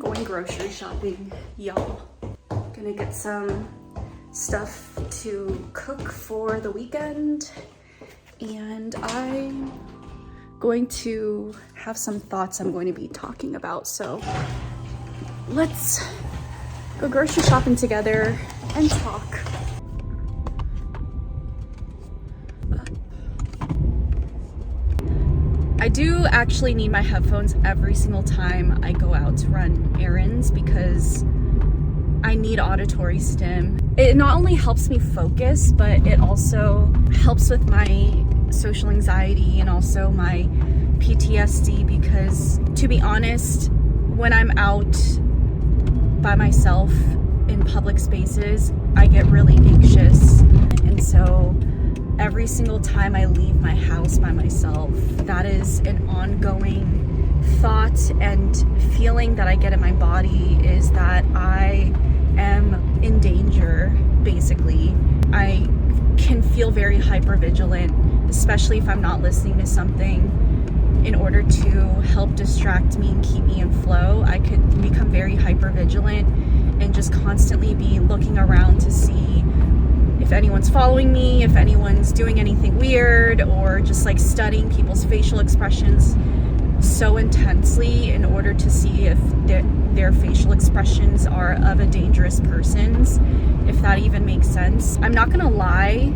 going grocery shopping, y'all. Gonna get some stuff to cook for the weekend, and I'm going to have some thoughts I'm going to be talking about. So let's go grocery shopping together and talk. I do actually need my headphones every single time I go out to run errands because I need auditory stim. It not only helps me focus, but it also helps with my social anxiety and also my PTSD, because to be honest, when I'm out by myself in public spaces, I get really anxious. And so every single time I leave my house by myself, that is an ongoing thought and feeling that I get in my body, is that I am in danger, basically. I can feel very hypervigilant, especially if I'm not listening to something in order to help distract me and keep me in flow. I could become very hypervigilant and just constantly be looking around to see if anyone's following me, if anyone's doing anything weird, or just like studying people's facial expressions so intensely in order to see if their facial expressions are of a dangerous person's, if that even makes sense. I'm not gonna lie,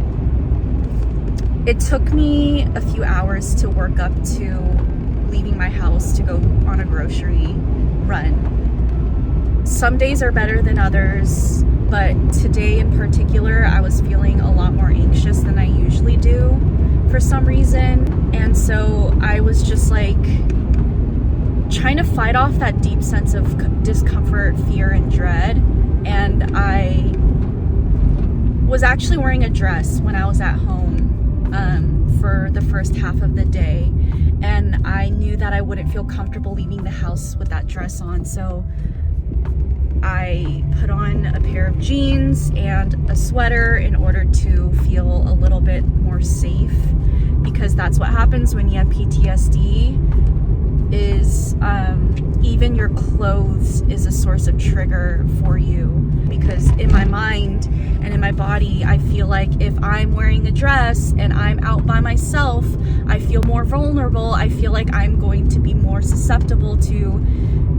it took me a few hours to work up to leaving my house to go on a grocery run. Some days are better than others, but today in particular, I was feeling a lot more anxious than I usually do for some reason. And so I was just like trying to fight off that deep sense of discomfort, fear, and dread. And I was actually wearing a dress when I was at home for the first half of the day. And I knew that I wouldn't feel comfortable leaving the house with that dress on. So I put on a pair of jeans and a sweater in order to feel a little bit more safe, because that's what happens when you have PTSD, is even your clothes is a source of trigger for you. Because in my mind and in my body, I feel like if I'm wearing a dress and I'm out by myself, I feel more vulnerable. I feel like I'm going to be more susceptible to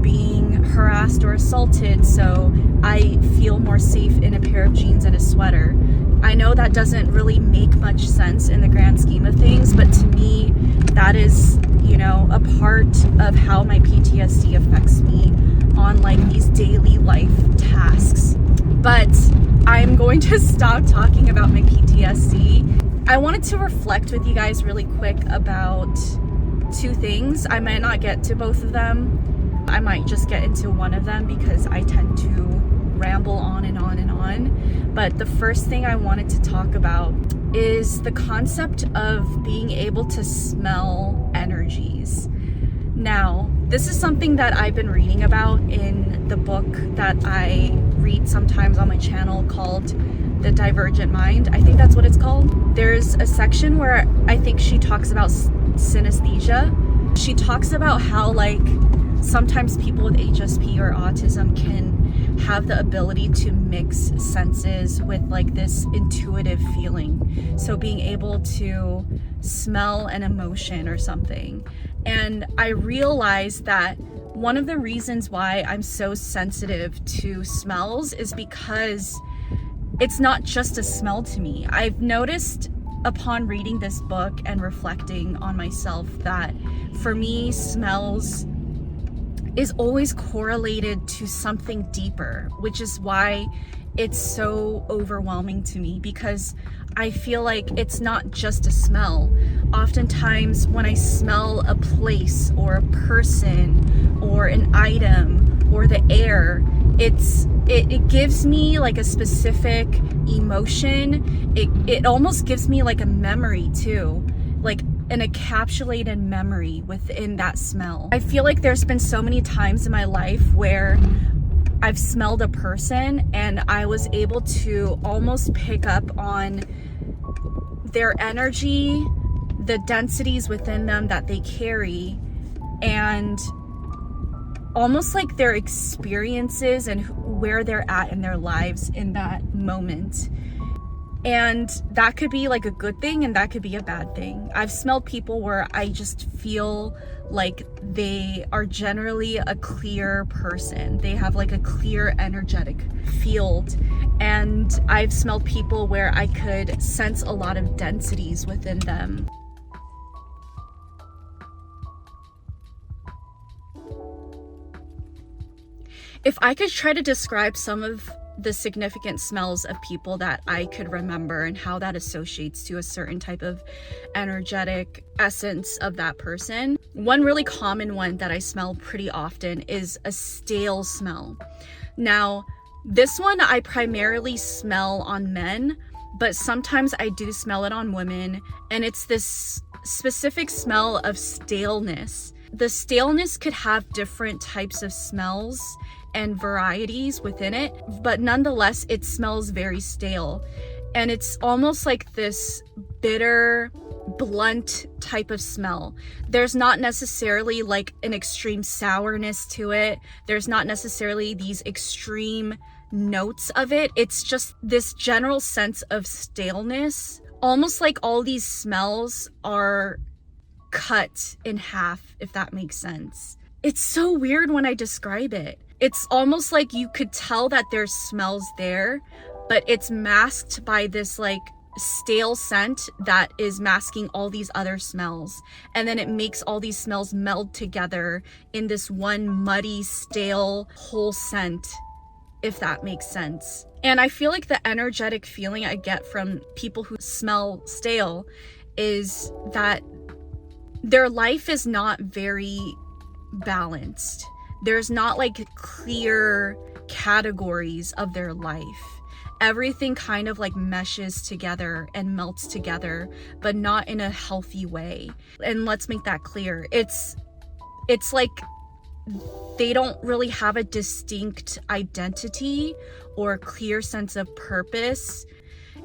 being harassed or assaulted, so I feel more safe in a pair of jeans and a sweater. I know that doesn't really make much sense in the grand scheme of things, but to me, that is, you know, a part of how my PTSD affects me on like these daily life tasks. But I'm going to stop talking about my PTSD. I wanted to reflect with you guys really quick about two things. I might not get to both of them. I might just get into one of them because I tend to ramble on and on and on. But the first thing I wanted to talk about is the concept of being able to smell energies. Now, this is something that I've been reading about in the book that I read sometimes on my channel called The Divergent Mind. I think that's what it's called. There's a section where I think she talks about synesthesia. She talks about how like sometimes people with HSP or autism can have the ability to mix senses with like this intuitive feeling. So being able to smell an emotion or something. And I realized that one of the reasons why I'm so sensitive to smells is because it's not just a smell to me. I've noticed upon reading this book and reflecting on myself that for me, smells is always correlated to something deeper, which is why it's so overwhelming to me, because I feel like it's not just a smell. Oftentimes when I smell a place or a person or an item or the air, it gives me like a specific emotion. It almost gives me like a memory too, like an encapsulated memory within that smell. I feel like there's been so many times in my life where I've smelled a person and I was able to almost pick up on their energy, the densities within them that they carry, and almost like their experiences and where they're at in their lives in that moment. And that could be like a good thing and that could be a bad thing. I've smelled people where I just feel like they are generally a clear person. They have like a clear energetic field. And I've smelled people where I could sense a lot of densities within them. If I could try to describe some of the significant smells of people that I could remember and how that associates to a certain type of energetic essence of that person, one really common one that I smell pretty often is a stale smell. Now, this one I primarily smell on men, but sometimes I do smell it on women, and it's this specific smell of staleness. The staleness could have different types of smells and varieties within it, but nonetheless it smells very stale, and it's almost like this bitter, blunt type of smell. There's not necessarily like an extreme sourness to it. There's not necessarily these extreme notes of it. It's just this general sense of staleness, almost like all these smells are cut in half, if that makes sense. It's so weird when I describe it. It's almost like you could tell that there's smells there, but it's masked by this like stale scent that is masking all these other smells. And then it makes all these smells meld together in this one muddy, stale, whole scent, if that makes sense. And I feel like the energetic feeling I get from people who smell stale is that their life is not very balanced. There's not like clear categories of their life. Everything kind of like meshes together and melts together, but not in a healthy way. And let's make that clear. It's like they don't really have a distinct identity or a clear sense of purpose.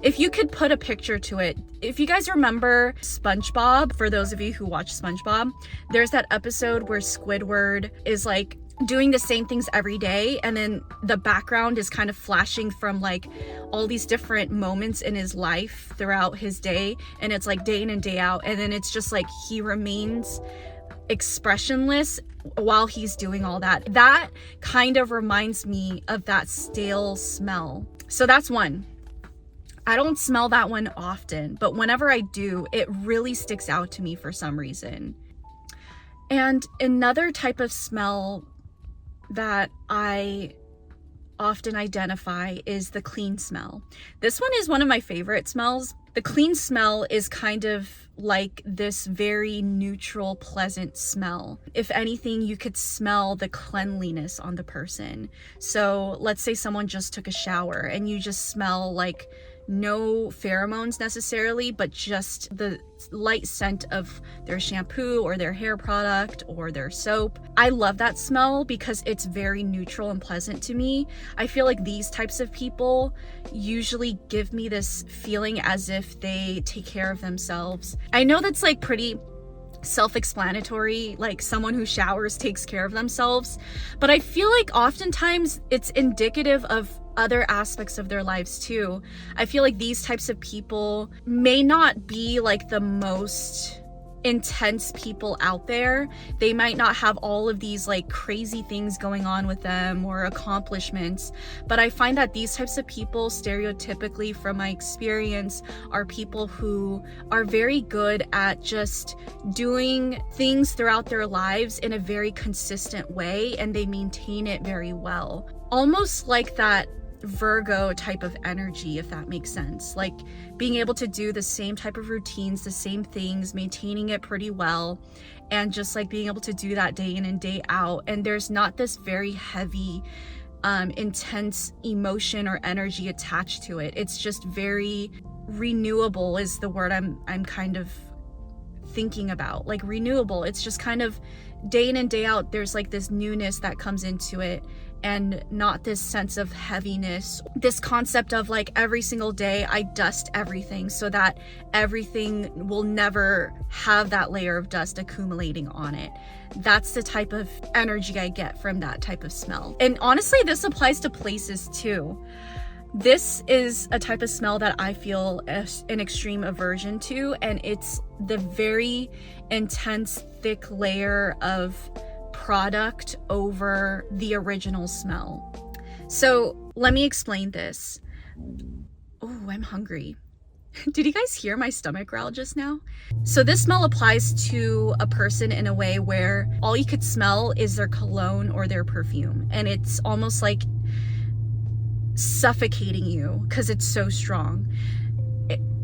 If you could put a picture to it, if you guys remember SpongeBob, for those of you who watch SpongeBob, there's that episode where Squidward is like doing the same things every day, and then the background is kind of flashing from like all these different moments in his life throughout his day, and it's like day in and day out, and then it's just like he remains expressionless while he's doing all that. That kind of reminds me of that stale smell. So that's one. I don't smell that one often, but whenever I do, it really sticks out to me for some reason. And another type of smell that I often identify is the clean smell. This one is one of my favorite smells. The clean smell is kind of like this very neutral, pleasant smell. If anything, you could smell the cleanliness on the person. So let's say someone just took a shower and you just smell like no pheromones necessarily, but just the light scent of their shampoo or their hair product or their soap. I love that smell because it's very neutral and pleasant to me. I feel like these types of people usually give me this feeling as if they take care of themselves. I know that's like pretty self-explanatory, like someone who showers takes care of themselves, but I feel like oftentimes it's indicative of other aspects of their lives too. I feel like these types of people may not be like the most intense people out there. They might not have all of these like crazy things going on with them or accomplishments, but I find that these types of people, stereotypically from my experience, are people who are very good at just doing things throughout their lives in a very consistent way, and they maintain it very well. Almost like that Virgo type of energy, if that makes sense. Like being able to do the same type of routines, the same things, maintaining it pretty well, and just like being able to do that day in and day out. And there's not this very heavy, intense emotion or energy attached to it. It's just very renewable is the word I'm kind of thinking about. Like renewable. It's just kind of day in and day out, there's like this newness that comes into it, and not this sense of heaviness. This concept of like every single day I dust everything so that everything will never have that layer of dust accumulating on it. That's the type of energy I get from that type of smell. And honestly, this applies to places too. This is a type of smell that I feel an extreme aversion to, and it's the very intense, thick layer of product over the original smell. So let me explain this. Oh, I'm hungry. Did you guys hear my stomach growl just now? So this smell applies to a person in a way where all you could smell is their cologne or their perfume, and it's almost like suffocating you because it's so strong.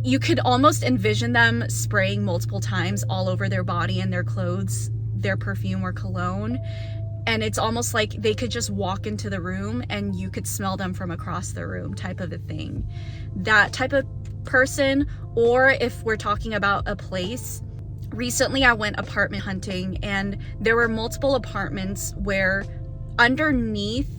You could almost envision them spraying multiple times all over their body and their clothes, their perfume or cologne, and it's almost like they could just walk into the room and you could smell them from across the room, type of a thing. That type of person. Or if we're talking about a place, recently I went apartment hunting, and there were multiple apartments where underneath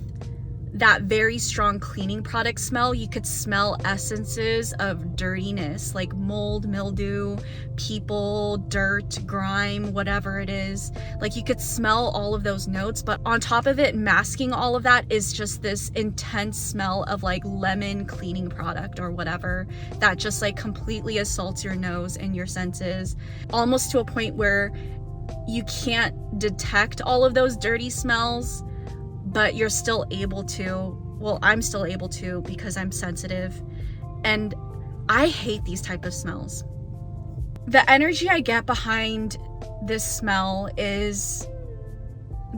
that very strong cleaning product smell, you could smell essences of dirtiness, like mold, mildew, people, dirt, grime, whatever it is. Like you could smell all of those notes, but on top of it, masking all of that is just this intense smell of like lemon cleaning product or whatever that just like completely assaults your nose and your senses, almost to a point where you can't detect all of those dirty smells, but you're still able to. Well, I'm still able to because I'm sensitive, and I hate these type of smells. The energy I get behind this smell is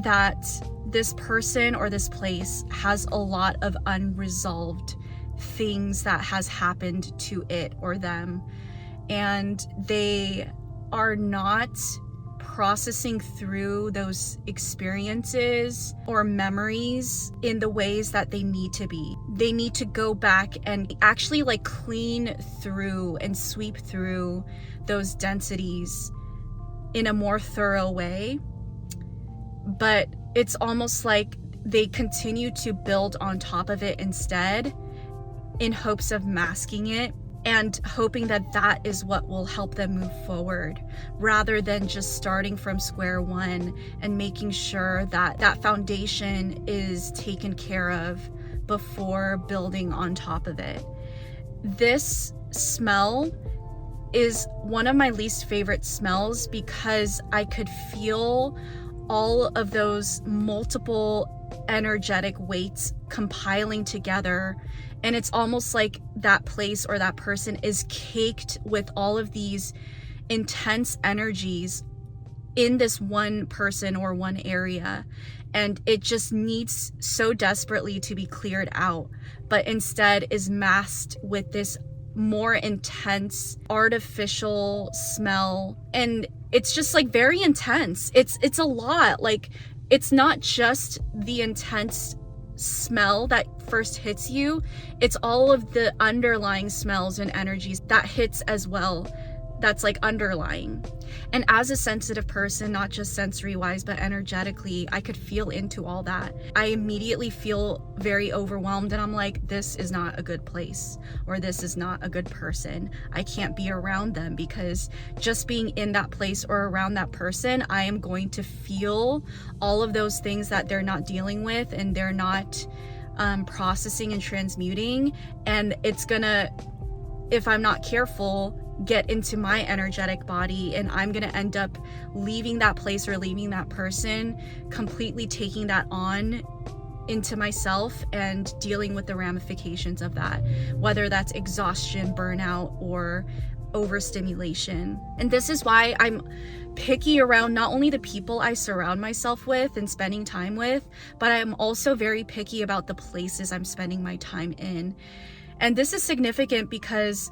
that this person or this place has a lot of unresolved things that has happened to it or them, and they are not processing through those experiences or memories in the ways that they need to be. They need to go back and actually like clean through and sweep through those densities in a more thorough way. But it's almost like they continue to build on top of it instead, in hopes of masking it and hoping that that is what will help them move forward, rather than just starting from square one and making sure that that foundation is taken care of before building on top of it. This smell is one of my least favorite smells because I could feel all of those multiple energetic weights compiling together, and it's almost like that place or that person is caked with all of these intense energies in this one person or one area, and it just needs so desperately to be cleared out, but instead is masked with this more intense artificial smell. And it's just like very intense. It's a lot. Like, it's not just the intense smell that first hits you, it's all of the underlying smells and energies that hits as well, that's like underlying. And as a sensitive person, not just sensory wise but energetically, I could feel into all that. I immediately feel very overwhelmed, and I'm like, this is not a good place, or this is not a good person. I can't be around them, because just being in that place or around that person, I am going to feel all of those things that they're not dealing with and they're not processing and transmuting, and it's gonna, if I'm not careful, get into my energetic body, and I'm gonna end up leaving that place or leaving that person, completely taking that on into myself and dealing with the ramifications of that, whether that's exhaustion, burnout, or overstimulation. And this is why I'm picky around not only the people I surround myself with and spending time with, but I'm also very picky about the places I'm spending my time in. And this is significant because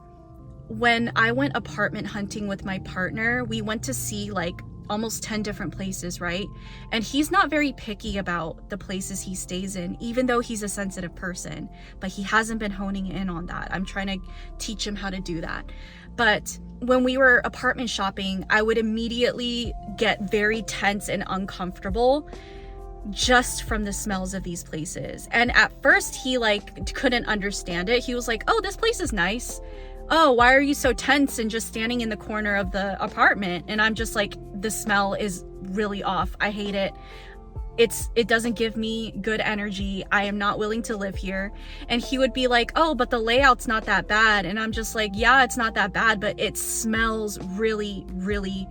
when I went apartment hunting with my partner, we went to see like almost 10 different places, right? And he's not very picky about the places he stays in, even though he's a sensitive person, but he hasn't been honing in on that. I'm trying to teach him how to do that. But when we were apartment shopping, I would immediately get very tense and uncomfortable just from the smells of these places. And at first he like couldn't understand it. He was like, oh, this place is nice. Oh, why are you so tense and just standing in the corner of the apartment? And I'm just like, the smell is really off. I hate it. It doesn't give me good energy. I am not willing to live here. And he would be like, oh, but the layout's not that bad. And I'm just like, yeah, it's not that bad, but it smells really, really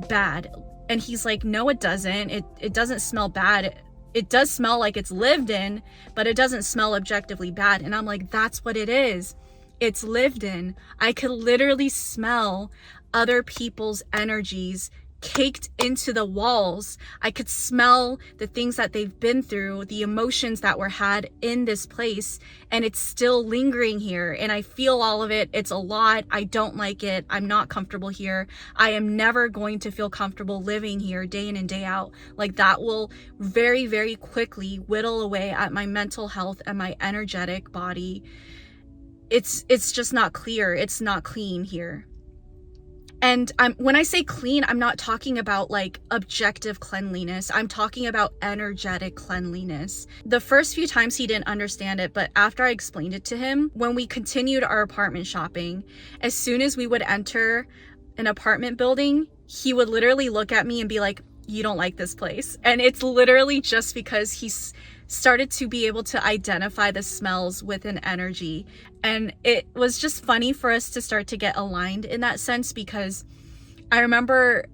bad. And he's like, no, it doesn't. It doesn't smell bad. It does smell like it's lived in, but it doesn't smell objectively bad. And I'm like, that's what it is. It's lived in. I could literally smell other people's energies caked into the walls. I could smell the things that they've been through, the emotions that were had in this place, and it's still lingering here. And I feel all of it. It's a lot. I don't like it. I'm not comfortable here. I am never going to feel comfortable living here day in and day out. Like, that will very, very quickly whittle away at my mental health and my energetic body. It's just not clear. It's not clean here. And when I say clean, I'm not talking about like objective cleanliness. I'm talking about energetic cleanliness. The first few times he didn't understand it, but after I explained it to him, when we continued our apartment shopping, as soon as we would enter an apartment building, he would literally look at me and be like, you don't like this place. And it's literally just because he's started to be able to identify the smells with an energy. And it was just funny for us to start to get aligned in that sense, because I remember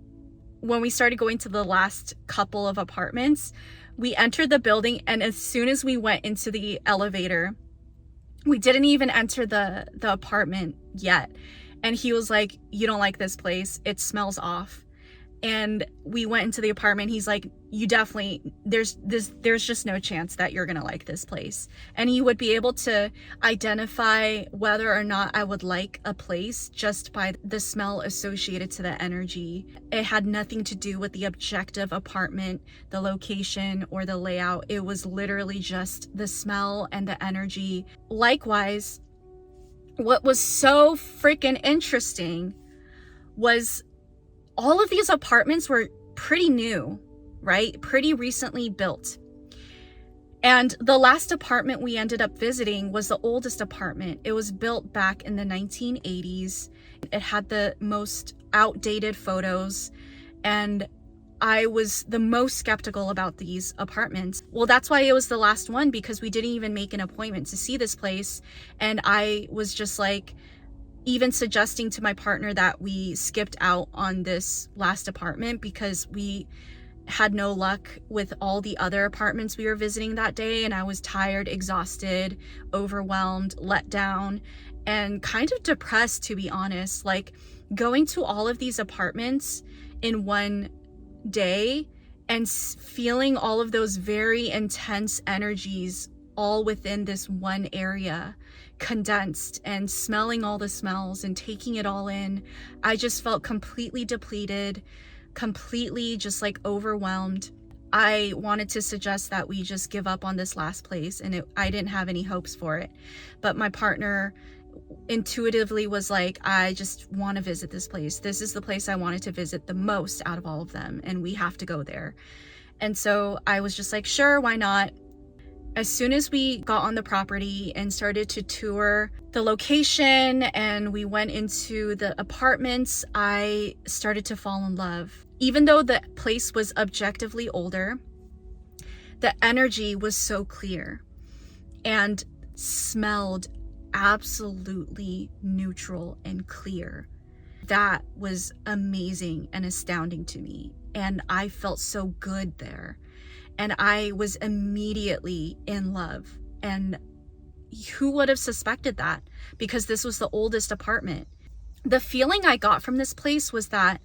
when we started going to the last couple of apartments, we entered the building, and as soon as we went into the elevator, we didn't even enter the apartment yet. And he was like, you don't like this place. It smells off. And we went into the apartment. He's like, you definitely, there's just no chance that you're gonna like this place. And he would be able to identify whether or not I would like a place just by the smell associated to the energy. It had nothing to do with the objective apartment, the location, or the layout. It was literally just the smell and the energy. Likewise, what was so freaking interesting was all of these apartments were pretty new, right? Pretty recently built. And the last apartment we ended up visiting was the oldest apartment. It was built back in the 1980s. It had the most outdated photos, and I was the most skeptical about these apartments. Well, that's why it was the last one, because we didn't even make an appointment to see this place. And I was just like, even suggesting to my partner that we skipped out on this last apartment because we had no luck with all the other apartments we were visiting that day. And I was tired, exhausted, overwhelmed, let down, and kind of depressed, to be honest. Like, going to all of these apartments in one day and feeling all of those very intense energies all within this one area, condensed, and smelling all the smells and taking it all in, I just felt completely depleted, completely just like overwhelmed. I wanted to suggest that we just give up on this last place, and I didn't have any hopes for it. But my partner intuitively was like, I just want to visit this place. This is the place I wanted to visit the most out of all of them, and we have to go there. And so I was just like, sure, why not? As soon as we got on the property and started to tour the location and we went into the apartments, I started to fall in love. Even though the place was objectively older, the energy was so clear and smelled absolutely neutral and clear. That was amazing and astounding to me. And I felt so good there. And I was immediately in love. And who would have suspected that? Because this was the oldest apartment. The feeling I got from this place was that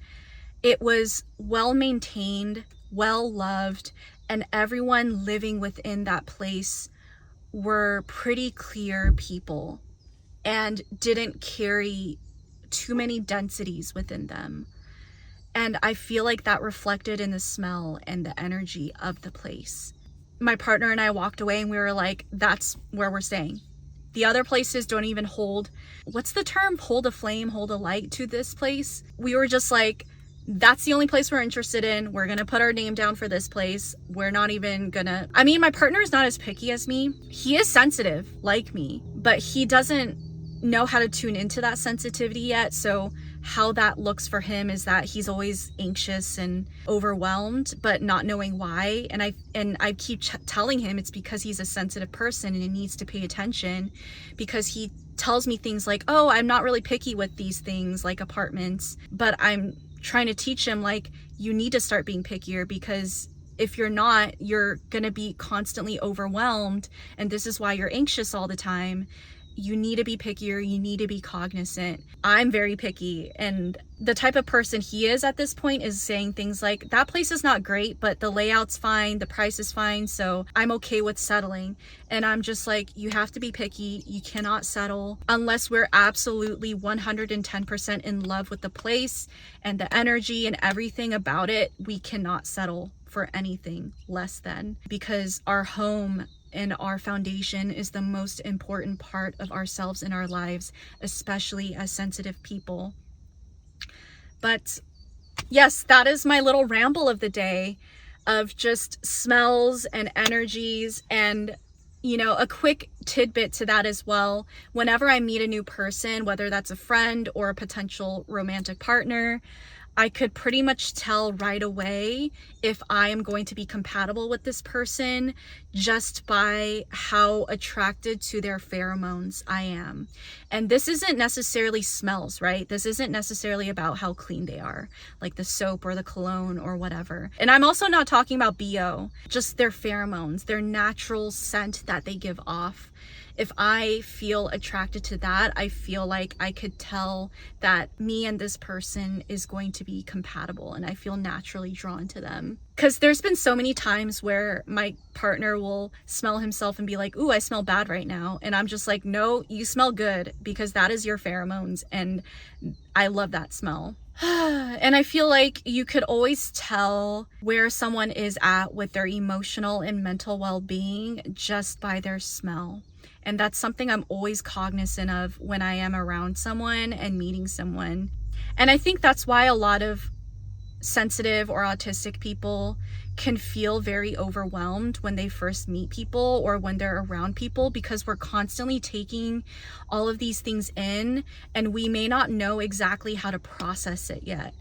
it was well maintained, well loved, and everyone living within that place were pretty clear people and didn't carry too many densities within them. And I feel like that reflected in the smell and the energy of the place. My partner and I walked away and we were like, that's where we're staying. The other places don't even hold, what's the term? Hold a flame, hold a light to this place. We were just like, that's the only place we're interested in. We're gonna put our name down for this place. We're not even gonna, I mean, my partner is not as picky as me. He is sensitive like me, but he doesn't know how to tune into that sensitivity yet. So how that looks for him is that he's always anxious and overwhelmed, but not knowing why. And I keep telling him it's because he's a sensitive person and he needs to pay attention, because he tells me things like, oh, I'm not really picky with these things like apartments, but I'm trying to teach him, like, you need to start being pickier, because if you're not, you're gonna be constantly overwhelmed, and this is why you're anxious all the time. You need to be pickier, you need to be cognizant. I'm very picky, and the type of person he is at this point is saying things like, that place is not great, but the layout's fine, the price is fine, so I'm okay with settling. And I'm just like, you have to be picky, you cannot settle unless we're absolutely 110% in love with the place and the energy and everything about it. We cannot settle for anything less than, because our home and our foundation is the most important part of ourselves in our lives, especially as sensitive people. But yes, that is my little ramble of the day of just smells and energies. And you know, a quick tidbit to that as well, whenever I meet a new person, whether that's a friend or a potential romantic partner, I could pretty much tell right away if I am going to be compatible with this person just by how attracted to their pheromones I am. And this isn't necessarily smells, right? This isn't necessarily about how clean they are, like the soap or the cologne or whatever. And I'm also not talking about BO, just their pheromones, their natural scent that they give off. If I feel attracted to that, I feel like I could tell that me and this person is going to be compatible, and I feel naturally drawn to them. Because there's been so many times where my partner will smell himself and be like, ooh, I smell bad right now. And I'm just like, no, you smell good, because that is your pheromones, and I love that smell. And I feel like you could always tell where someone is at with their emotional and mental well-being just by their smell. And that's something I'm always cognizant of when I am around someone and meeting someone. And I think that's why a lot of sensitive or autistic people can feel very overwhelmed when they first meet people or when they're around people, because we're constantly taking all of these things in and we may not know exactly how to process it yet.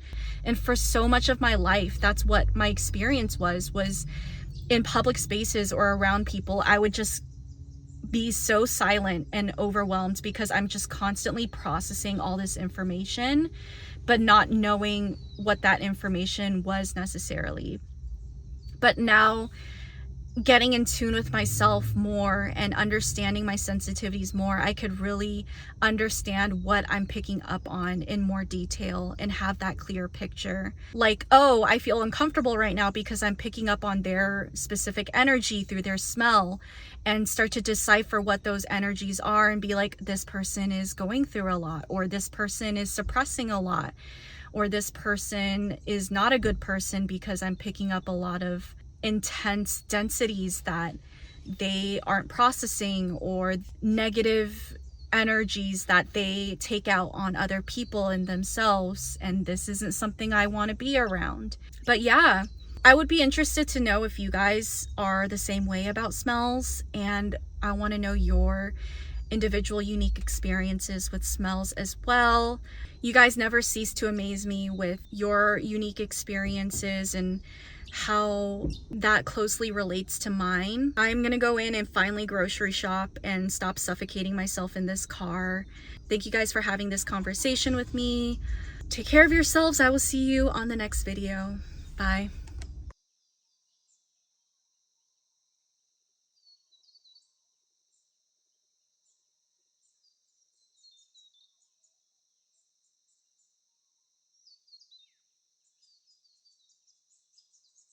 And for so much of my life, that's what my experience was in public spaces or around people, I would just be so silent and overwhelmed because I'm just constantly processing all this information, but not knowing what that information was necessarily. But now, getting in tune with myself more and understanding my sensitivities more, I could really understand what I'm picking up on in more detail and have that clear picture. Like, oh, I feel uncomfortable right now because I'm picking up on their specific energy through their smell, and start to decipher what those energies are and be like, this person is going through a lot, or this person is suppressing a lot, or this person is not a good person because I'm picking up a lot of intense densities that they aren't processing, or negative energies that they take out on other people and themselves, and this isn't something I want to be around. But yeah, I would be interested to know if you guys are the same way about smells, and I want to know your individual unique experiences with smells as well. You guys never cease to amaze me with your unique experiences and how that closely relates to mine. I'm gonna go in and finally grocery shop and stop suffocating myself in this car. Thank you guys for having this conversation with me. Take care of yourselves. I will see you on the next video. Bye.